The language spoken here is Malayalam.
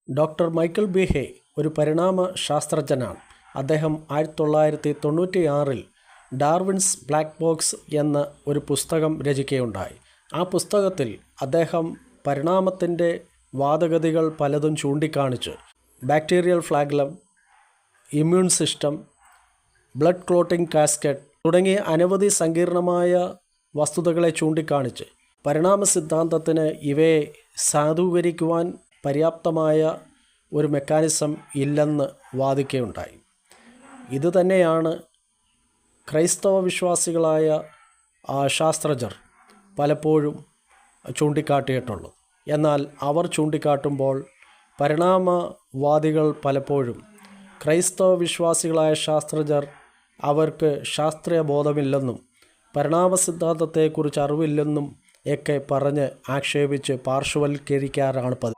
ഡോക്ടർ മൈക്കൽ ബി ഹേ ഒരു പരിണാമ ശാസ്ത്രജ്ഞനാണ്. അദ്ദേഹം 1996 ഡാർവിൻസ് ബ്ലാക്ക് ബോക്സ് എന്ന ഒരു പുസ്തകം രചിക്കുകയുണ്ടായി. ആ പുസ്തകത്തിൽ അദ്ദേഹം പരിണാമത്തിൻ്റെ വാദഗതികൾ പലതും ചൂണ്ടിക്കാണിച്ച് bacterial flagellum, immune system, blood clotting cascade തുടങ്ങിയ അനവധി സങ്കീർണമായ വസ്തുതകളെ ചൂണ്ടിക്കാണിച്ച് പരിണാമ സിദ്ധാന്തത്തിന് ഇവയെ സാധൂകരിക്കുവാൻ പര്യാപ്തമായ ഒരു മെക്കാനിസം ഇല്ലെന്ന് വാദിക്കുകയുണ്ടായി. ഇതുതന്നെയാണ് ക്രൈസ്തവ വിശ്വാസികളായ ശാസ്ത്രജ്ഞർ പലപ്പോഴും ചൂണ്ടിക്കാട്ടിയിട്ടുള്ളത്. എന്നാൽ അവർ ചൂണ്ടിക്കാട്ടുമ്പോൾ പരിണാമവാദികൾ പലപ്പോഴും ക്രൈസ്തവ വിശ്വാസികളായ ശാസ്ത്രജ്ഞർ അവർക്ക് ശാസ്ത്രീയ ബോധമില്ലെന്നും പരിണാമ സിദ്ധാന്തത്തെക്കുറിച്ച് അറിവില്ലെന്നും ഒക്കെ പറഞ്ഞ് ആക്ഷേപിച്ച് പാർശ്വവൽക്കരിക്കാറാണ് പതിവ്.